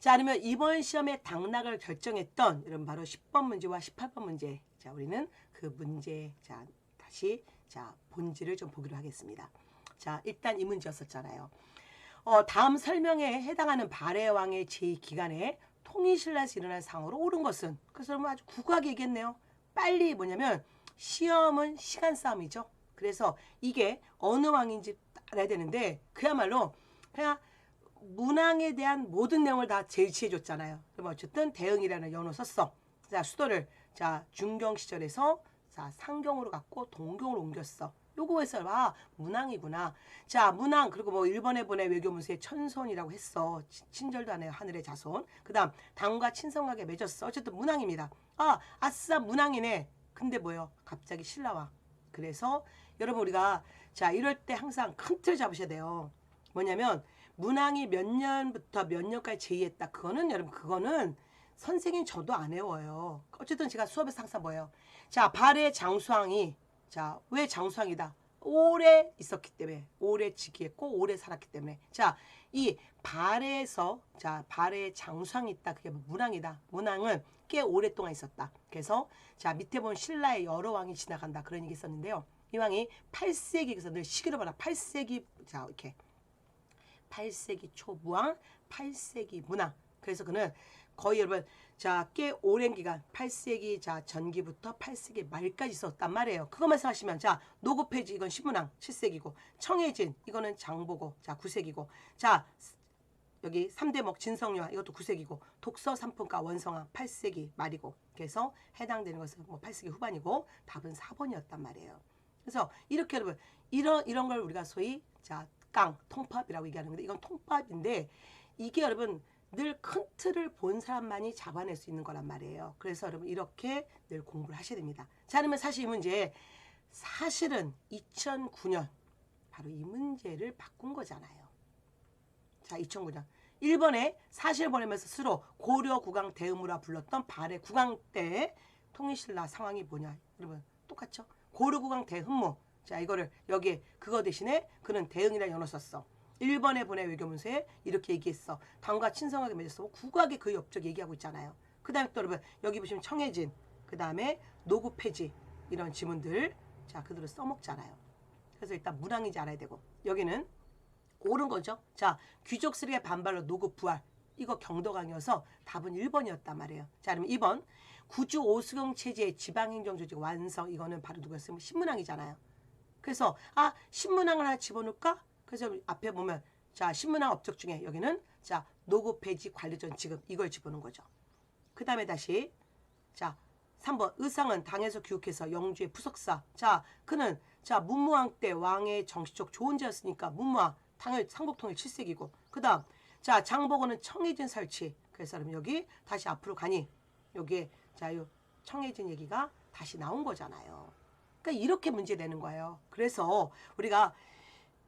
자, 아니면 이번 시험의 당락을 결정했던 여러분 바로 10번 문제와 18번 문제. 자, 우리는 그 문제 자 다시 자 본질을 좀 보기로 하겠습니다. 자, 일단 이 문제였었잖아요. 다음 설명에 해당하는 발해왕의 제2기간에 통일신라에서 일어난 상황으로 옳은 것은 그래서 여러분 아주 국하게 얘기했네요. 빨리 뭐냐면 시험은 시간 싸움이죠. 그래서 이게 어느 왕인지 알아야 되는데 그야말로 그냥 문항에 대한 모든 내용을 다 제시해 줬잖아요. 그럼 어쨌든 대응이라는 연호 썼어. 자, 수도를 자 중경 시절에서 자 상경으로 갔고 동경으로 옮겼어. 요거에서 문항이구나. 자, 문항 그리고 뭐 일본에 보내 외교문서에 천손이라고 했어. 친절도 안 해요. 하늘의 자손. 그다음 당과 친성하게 맺었어. 어쨌든 문항입니다. 아싸 문항이네. 근데 뭐요? 갑자기 신라왕. 그래서 여러분 우리가 자 이럴 때 항상 큰 틀 잡으셔야 돼요. 뭐냐면 문항이 몇 년부터 몇 년까지 제의했다. 그거는 여러분 그거는 선생님 저도 안 외워요. 어쨌든 제가 수업에서 항상 뭐예요? 자, 발해 장수왕이 자, 왜 장수왕이다? 오래 있었기 때문에 오래 즉위했고 오래 살았기 때문에 자, 이 발해에서 자, 발해 장수왕이 있다. 그게 문항이다. 문항은 꽤 오랫동안 있었다. 그래서 자, 밑에 보면 신라의 여러 왕이 지나간다. 그런 얘기 있었는데요. 이 왕이 8세기 그래서 늘 시기로 봐라. 8세기 자, 이렇게 8세기 초무왕, 8세기 문왕. 그래서 그는 거의 여러분 자 꽤 오랜 기간 8세기 자 전기부터 8세기 말까지 있었단 말이에요. 그것만 생각하시면 자 노구폐지 이건 신문왕 7세기고 청해진 이거는 장보고 자 9세기고 자 여기 3대목 진성유화 이것도 9세기고 독서 삼품가 원성왕 8세기 말이고 그래서 해당되는 것은 뭐 8세기 후반이고 답은 4번이었단 말이에요. 그래서 이렇게 여러분 이런 걸 우리가 소위 자 깡, 통팝이라고 얘기하는 건데 이건 통팝인데 이게 여러분 늘 큰 틀을 본 사람만이 잡아낼 수 있는 거란 말이에요. 그래서 여러분 이렇게 늘 공부를 하셔야 됩니다. 자, 그러면 사실 이 문제 사실은 2009년 바로 이 문제를 바꾼 거잖아요. 자, 2009년 1번에 사실 보내면서 스스로 고려 국왕 대음으로 불렀던 발해 국왕 때 통일신라 상황이 뭐냐 여러분 똑같죠? 고려 국왕 대흠무 자, 이거를 여기에 그거 대신에 그는 대응이라는 연어 썼어. 1번에 보내 외교문서에 이렇게 얘기했어. 당과 친성하게 맺었어. 국악의 그 옆쪽 얘기하고 있잖아요. 그 다음에 또 여러분 여기 보시면 청해진 그 다음에 노구폐지 이런 지문들 자 그대로 써먹잖아요. 그래서 일단 문항인지 알아야 되고 여기는 옳은 거죠. 자 귀족 쓰레기의 반발로 노구 부활 이거 경도강이어서 답은 1번이었단 말이에요. 자 그러면 2번 구주 오수경 체제의 지방행정조직 완성 이거는 바로 누구였으면 신문항이잖아요. 그래서 신문항을 하나 집어넣을까? 그래서 앞에 보면 자 신문항 업적 중에 여기는 자 노구 폐지 관리전 지급 이걸 집어넣은 거죠. 그 다음에 다시 자 3번 의상은 당에서 교육해서 영주의 부석사 자 그는 자 문무왕 때 왕의 정치적 조언자였으니까 문무왕 당일 삼국통일 7세기고 그 다음 자 장보고는 청해진 설치 그래서 그러면 여기 다시 앞으로 가니 여기에 자 요 청해진 얘기가 다시 나온 거잖아요. 그러니까 이렇게 문제 내는 거예요. 그래서 우리가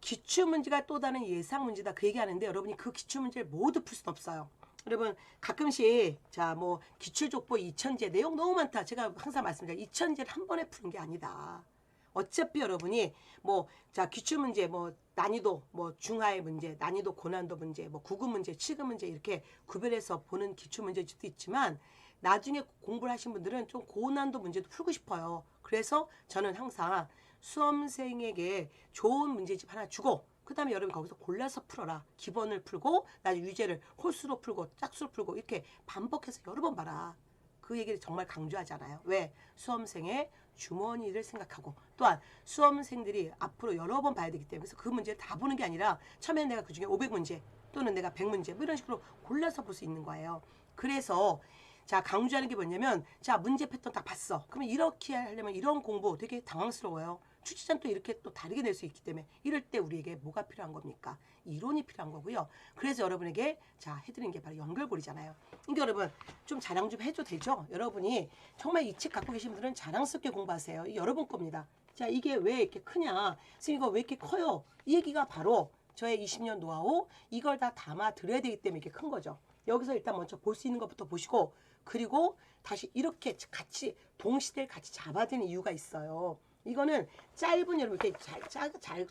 기출문제가 또 다른 예상문제다 그 얘기하는데 여러분이 그 기출문제를 모두 풀 수는 없어요. 여러분 가끔씩 자 뭐 기출족보 2000제 내용 너무 많다. 제가 항상 말씀드려요. 2000제를 한 번에 푸는 게 아니다. 어차피 여러분이 뭐 자 기출문제 뭐 난이도 뭐 중하의 문제 난이도 고난도 문제 뭐 9급 문제 7급 문제 이렇게 구별해서 보는 기출문제도 있지만 나중에 공부를 하신 분들은 좀 고난도 문제도 풀고 싶어요. 그래서 저는 항상 수험생에게 좋은 문제집 하나 주고 그 다음에 여러분 거기서 골라서 풀어라. 기본을 풀고 나중에 유제를 홀수로 풀고 짝수로 풀고 이렇게 반복해서 여러 번 봐라. 그 얘기를 정말 강조하잖아요. 왜? 수험생의 주머니를 생각하고 또한 수험생들이 앞으로 여러 번 봐야 되기 때문에 그래서 그 문제를 다 보는 게 아니라 처음에 내가 그중에 500문제 또는 내가 100문제 뭐 이런 식으로 골라서 볼 수 있는 거예요. 그래서 자 강조하는 게 뭐냐면 자 문제 패턴 다 봤어. 그러면 이렇게 하려면 이런 공부 되게 당황스러워요. 출제자는 또 이렇게 또 다르게 낼 수 있기 때문에 이럴 때 우리에게 뭐가 필요한 겁니까? 이론이 필요한 거고요. 그래서 여러분에게 자 해드리는 게 바로 연결고리잖아요. 그러니까 여러분 좀 자랑 좀 해도 되죠? 여러분이 정말 이 책 갖고 계신 분들은 자랑스럽게 공부하세요. 이게 여러분 겁니다. 자 이게 왜 이렇게 크냐? 선생님 이거 왜 이렇게 커요? 이 얘기가 바로 저의 20년 노하우 이걸 다 담아 드려야 되기 때문에 이렇게 큰 거죠. 여기서 일단 먼저 볼 수 있는 것부터 보시고 그리고 다시 이렇게 같이 동시대를 같이 잡아야 되는 이유가 있어요. 이거는 짧은 여러분 이렇게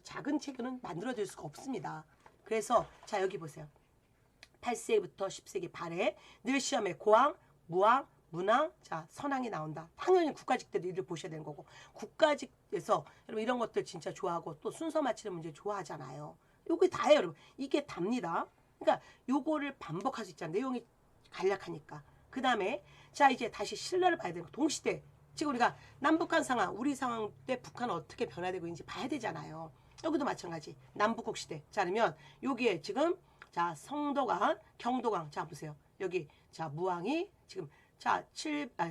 작은 책은 만들어질 수가 없습니다. 그래서 자 여기 보세요. 8세기부터 10세기 발해 늘 시험에 고항, 무항, 문항, 자 선항이 나온다. 당연히 국가직들이 이를 보셔야 되는 거고 국가직에서 여러분 이런 것들 진짜 좋아하고 또 순서 맞히는 문제 좋아하잖아요. 요게 다예요, 여러분. 이게 답니다. 그러니까 요거를 반복할 수 있잖아요. 내용이 간략하니까. 그 다음에 자 이제 다시 신라를 봐야 되는 거. 동시대. 지금 우리가 남북한 상황, 우리 상황 때 북한은 어떻게 변화되고 있는지 봐야 되잖아요. 여기도 마찬가지. 남북국 시대. 자 그러면 여기에 지금 자 성도강, 경도강. 자 보세요. 여기 자 무항이 지금 자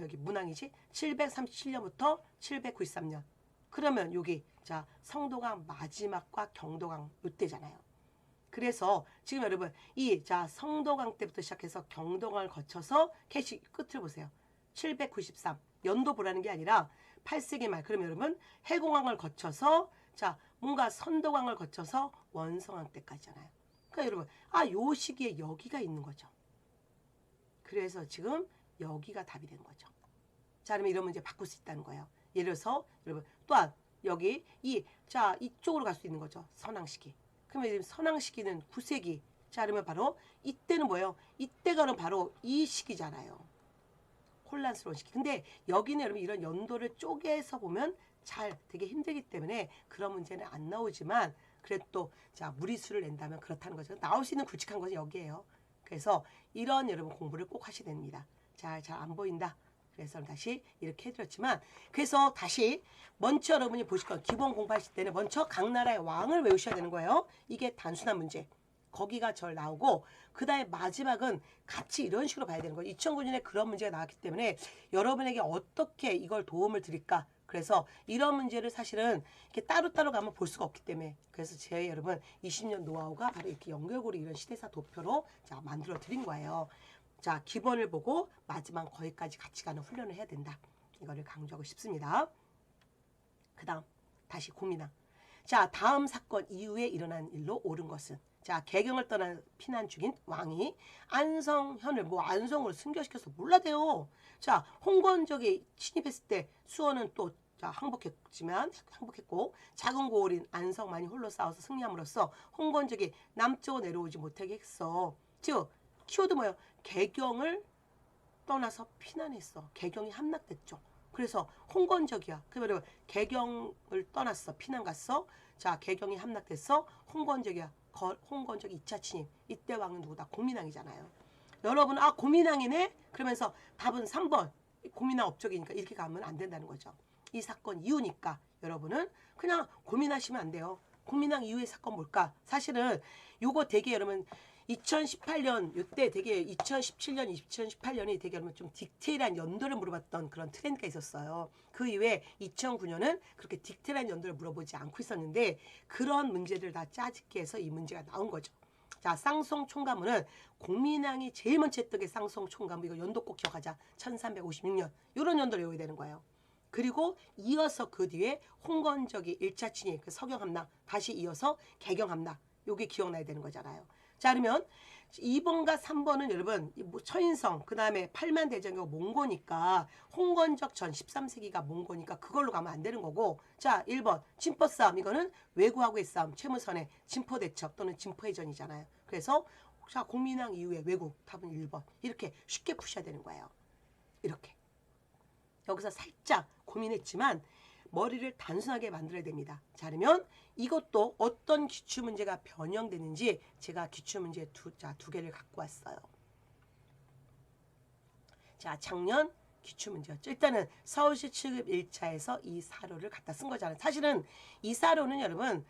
여기 문항이지. 737년부터 793년. 그러면 여기 자 성도강 마지막과 경도강 이때잖아요. 그래서 지금 여러분 이 자 성도강 때부터 시작해서 경도강을 거쳐서 캐시 끝을 보세요. 793 연도 보라는 게 아니라 8세기 말. 그러면 여러분 해공강을 거쳐서 자 뭔가 선도강을 거쳐서 원성왕 때까지잖아요. 그러니까 여러분 요 시기에 여기가 있는 거죠. 그래서 지금 여기가 답이 되는 거죠. 자 그러면 이런 문제 바꿀 수 있다는 거예요. 예를 들어서 여러분 또한 여기 자 이쪽으로 갈 수 있는 거죠. 선왕시기. 그러면 선왕시기는 9세기. 자 그러면 바로 이때는 뭐예요? 이때가 바로 이 시기잖아요. 혼란스러운 시기. 근데 여기는 여러분 이런 연도를 쪼개서 보면 잘 되게 힘들기 때문에 그런 문제는 안 나오지만 그래도 또 자 무리수를 낸다면 그렇다는 거죠. 나올 수 있는 굵직한 것은 여기에요. 그래서 이런 여러분 공부를 꼭 하셔야 됩니다. 잘 안 보인다. 그래서 다시 이렇게 해드렸지만 그래서 다시 먼저 여러분이 보실 건 기본 공부하실 때는 먼저 각 나라의 왕을 외우셔야 되는 거예요. 이게 단순한 문제. 거기가 절 나오고 그 다음에 마지막은 같이 이런 식으로 봐야 되는 거예요. 2009년에 그런 문제가 나왔기 때문에 여러분에게 어떻게 이걸 도움을 드릴까. 그래서 이런 문제를 사실은 이렇게 따로따로 가면 볼 수가 없기 때문에 그래서 제 여러분 20년 노하우가 바로 이렇게 연결고리 이런 시대사 도표로 자 만들어 드린 거예요. 자 기본을 보고 마지막 거기까지 같이 가는 훈련을 해야 된다. 이거를 강조하고 싶습니다. 그 다음 다시 고민함. 자 다음 사건 이후에 일어난 일로 옳은 것은 자 개경을 떠난 피난 중인 왕이 안성현을 안성으로 승격시켜서 몰라대요. 자 홍건적이 침입했을 때 수원은 또 자 항복했고 작은 고을인 안성만이 홀로 싸워서 승리함으로써 홍건적이 남쪽으로 내려오지 못하게 했어. 즉 키워드 뭐예요? 개경을 떠나서 피난했어. 개경이 함락됐죠. 그래서 홍건적이야. 그러면 개경을 떠났어. 피난 갔어. 자 개경이 함락됐어. 홍건적이야. 홍건적 2차 침입. 이때 왕은 누구다? 고민왕이잖아요. 여러분 고민왕이네? 그러면서 답은 3번. 고민왕 업적이니까 이렇게 가면 안 된다는 거죠. 이 사건 이후니까 여러분은 그냥 고민하시면 안 돼요. 고민왕 이후의 사건 뭘까? 사실은 요거 되게 여러분 2018년 이때 되게 2017년 2018년이 되게 여러분 좀 디테일한 연도를 물어봤던 그런 트렌드가 있었어요. 그 이후에 2009년은 그렇게 디테일한 연도를 물어보지 않고 있었는데 그런 문제들 다 짜집기 해서 이 문제가 나온 거죠. 자 쌍송 총가문은 공민왕이 제일 먼저 했던 게 쌍송 총가문. 이거 연도 꼭 기억하자. 1356년 이런 연도를 외워야 되는 거예요. 그리고 이어서 그 뒤에 홍건적이 1차 침입 그 서경함락 다시 이어서 개경함락 요게 기억나야 되는 거잖아요. 자 그러면 2번과 3번은 여러분 처인성 그 다음에 팔만대장경 몽고니까 홍건적 전 13세기가 몽고니까 그걸로 가면 안 되는 거고 자 1번 진포싸움 이거는 왜구하고의 싸움 최무선의 진포대첩 또는 진포해전이잖아요. 그래서 자 공민왕 이후에 왜구 답은 1번 이렇게 쉽게 푸셔야 되는 거예요. 이렇게 여기서 살짝 고민했지만 머리를 단순하게 만들어야 됩니다. 자 그러면 이것도 어떤 기출문제가 변형되는지 제가 기출문제 두 개를 갖고 왔어요. 자 작년 기출문제였죠. 일단은 서울시 7급 1차에서 이 사료를 갖다 쓴 거잖아요. 사실은 이 사료는 여러분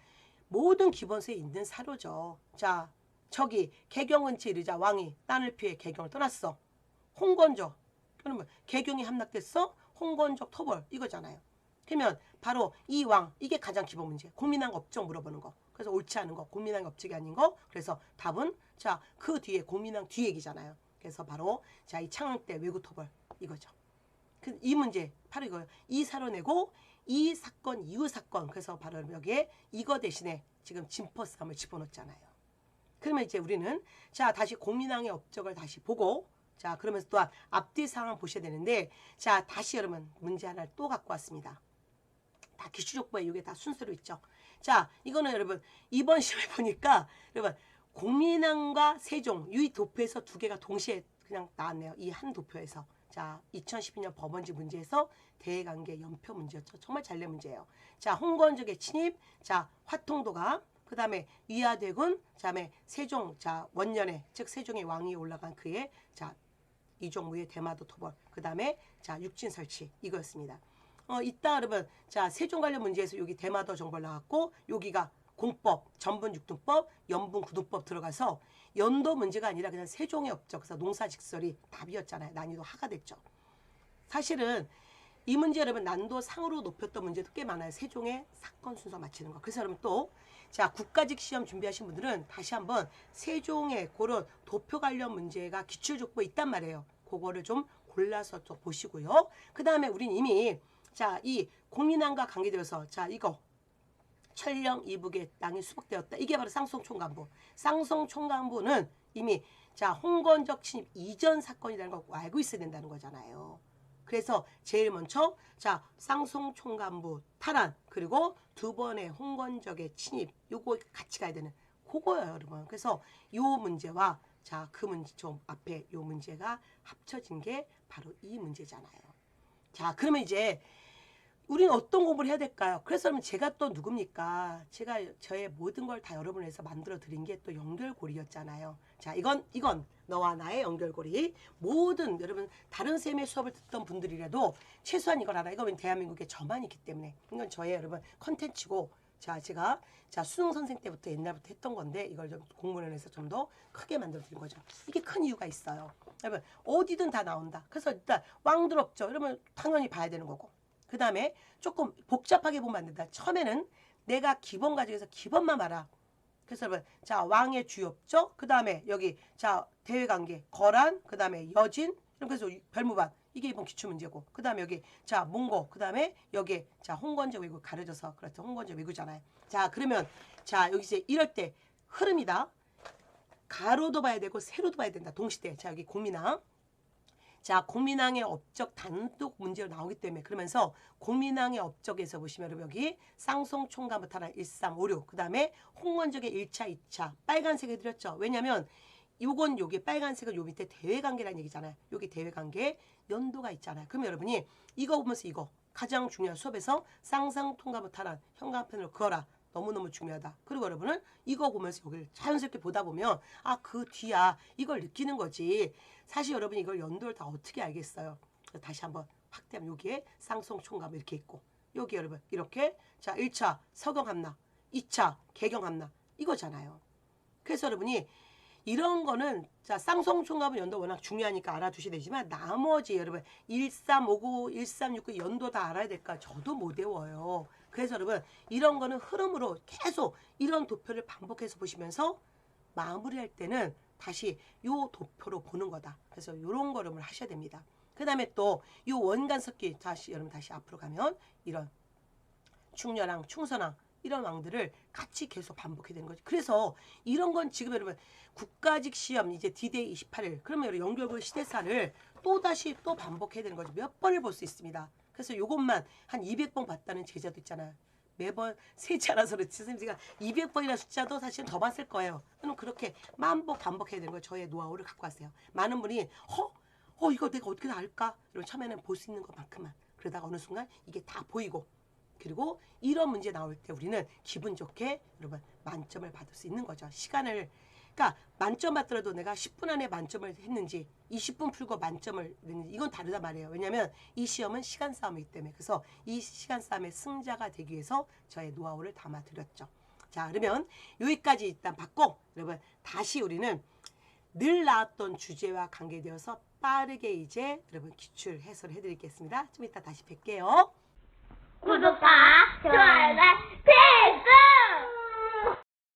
모든 기본서에 있는 사료죠. 자 저기 개경은치 이르자 왕이 딴을 피해 개경을 떠났어. 홍건적 그러면 개경이 함락됐어. 홍건적 토벌 이거잖아요. 그러면 바로 이 왕 이게 가장 기본 문제. 고민왕 업적 물어보는 거. 그래서 옳지 않은 거. 고민왕 업적이 아닌 거. 그래서 답은 자 그 뒤에 고민왕 뒤 얘기잖아요. 그래서 바로 자 이 창왕 때 왜구 토벌 이거죠. 이 문제 바로 이거예요. 이 사료 내고 이 사건 이후 사건. 그래서 바로 여기에 이거 대신에 지금 진포싸움을 집어넣었잖아요. 그러면 이제 우리는 자 다시 고민왕의 업적을 다시 보고 자 그러면서 또한 앞뒤 상황 보셔야 되는데 자 다시 여러분 문제 하나를 또 갖고 왔습니다. 다 기출족보에 이게 다 순서로 있죠. 자 이거는 여러분 이번 시험에 보니까 여러분 공민항과 세종 이 도표에서 두 개가 동시에 그냥 나왔네요. 이 한 도표에서. 자, 2012년 법원지 문제에서 대외관계 연표 문제였죠. 정말 잘 낸 문제예요. 자, 홍건적의 침입, 자, 화통도가, 그 다음에 위화대군, 그 다음에 세종, 자, 원년에, 즉 세종의 왕위에 올라간 그의, 자, 이종무의 대마도 토벌, 그 다음에, 자, 육진 설치, 이거였습니다. 이따 여러분, 자, 세종 관련 문제에서 여기 대마도 정벌 나왔고, 여기가 공법, 전분 육등법, 연분 구등법 들어가서 연도 문제가 아니라 그냥 세종의 업적, 그래서 농사직설이 답이었잖아요. 난이도 하가 됐죠. 사실은 이 문제 여러분 난도 상으로 높였던 문제도 꽤 많아요. 세종의 사건 순서 맞히는 거. 그래서 여러분 또 자, 국가직 시험 준비하신 분들은 다시 한번 세종의 그런 도표 관련 문제가 기출족보에 있단 말이에요. 그거를 좀 골라서 좀 보시고요. 그 다음에 우린 이미 자, 이 공민항과 관계되어서 자, 이거 천령 이북의 땅이 수복되었다. 이게 바로 쌍송총관부. 쌍송총관부는 이미 자, 홍건적 침입 이전 사건이라는 걸 알고 있어야 된다는 거잖아요. 그래서 제일 먼저 자, 쌍송총관부 탈환, 그리고 두 번의 홍건적의 침입, 요거 같이 가야 되는 그거예요, 여러분. 그래서 요 문제와 자, 그 문제 좀 앞에 요 문제가 합쳐진 게 바로 이 문제잖아요. 자, 그러면 이제 우리는 어떤 공부를 해야 될까요? 그래서 여러분 제가 또 누굽니까? 제가 저의 모든 걸 다 여러분을 위해서 만들어 드린 게 또 연결고리였잖아요. 자, 이건 너와 나의 연결고리. 모든 여러분 다른 쌤의 수업을 듣던 분들이라도 최소한 이걸 알아. 이건 대한민국에 저만 있기 때문에 이건 저의 여러분 컨텐츠고, 자, 제가 자, 수능 선생 때부터 옛날부터 했던 건데 이걸 좀 공부를 해서 좀 더 크게 만들어 드린 거죠. 이게 큰 이유가 있어요. 여러분 어디든 다 나온다. 그래서 일단 왕들 없죠. 여러분 당연히 봐야 되는 거고. 그 다음에 조금 복잡하게 보면 안 된다. 처음에는 내가 기본 가지고서 기본만 봐라. 그래서 여러분 자, 왕의 주엽죠. 그 다음에 여기 자, 대외관계 거란, 그 다음에 여진, 그래서 별무반, 이게 이번 기출문제고, 그 다음에 여기 자, 몽고, 그 다음에 여기 자, 홍건적 왜구 가려져서 그렇죠. 홍건적 왜구잖아요. 자, 그러면 자, 여기 이제 이럴 때 흐름이다. 가로도 봐야 되고 세로도 봐야 된다. 동시대. 자, 여기 공민항. 자, 공민항의 업적 단독 문제로 나오기 때문에 그러면서 공민항의 업적에서 보시면 여기 쌍송총관부 탈환 1356, 그 다음에 홍건적의 1차, 2차 빨간색을 드렸죠. 왜냐면 요건 여기 빨간색은 요 밑에 대외관계라는 얘기잖아요. 여기 대외관계 연도가 있잖아요. 그러면 여러분이 이거 보면서 이거 가장 중요한 수업에서 쌍송총관부 탈환 현관편으로 그어라. 너무너무 중요하다. 그리고 여러분은 이거 보면서 여기를 자연스럽게 보다 보면 아, 그 뒤야 이걸 느끼는 거지. 사실 여러분이 이걸 연도를 다 어떻게 알겠어요. 다시 한번 확대하면 여기에 쌍송총관부 이렇게 있고, 여기 여러분 이렇게 자, 1차 서경함락, 2차 개경함락 이거잖아요. 그래서 여러분이 이런 거는 자, 쌍송총관부 연도 워낙 중요하니까 알아두셔야 되지만 나머지 여러분 1359, 1369 연도 다 알아야 될까? 저도 못 외워요. 그래서 여러분 이런 거는 흐름으로 계속 이런 도표를 반복해서 보시면서 마무리할 때는 다시 요 도표로 보는 거다. 그래서 요런 거를 하셔야 됩니다. 그 다음에 또 요 원간석기 다시 여러분 다시 앞으로 가면 이런 충렬왕, 충선왕 이런 왕들을 같이 계속 반복해야 되는 거죠. 그래서 이런 건 지금 여러분 국가직 시험 이제 D-Day 28일 그러면 여러분 연결고리 시대사를 또다시 또 반복해야 되는 거죠. 몇 번을 볼 수 있습니다. 그래서 요것만 한 200번 봤다는 제자도 있잖아요. 매번 세지 않아서 그렇지 선생님이 200번이라는 숫자도 사실 더 봤을 거예요. 그럼 그렇게 만복 반복해야 되는 거예요. 저의 노하우를 갖고 왔어요. 많은 분이 이거 내가 어떻게 다 알까? 이런 처음에는 볼 수 있는 것만큼만 그러다가 어느 순간 이게 다 보이고, 그리고 이런 문제 나올 때 우리는 기분 좋게 여러분 만점을 받을 수 있는 거죠. 시간을 그러니까 만점 받더라도 내가 10분 안에 만점을 했는지 20분 풀고 만점을 냈는지 이건 다르단 말이에요. 왜냐하면 이 시험은 시간 싸움이기 때문에. 그래서 이 시간 싸움의 승자가 되기 위해서 저의 노하우를 담아드렸죠. 자, 그러면 여기까지 일단 받고 여러분 다시 우리는 늘 나왔던 주제와 관계되어서 빠르게 이제 여러분 기출 해설을 해드리겠습니다. 좀 이따 다시 뵐게요. 구독과 좋아요를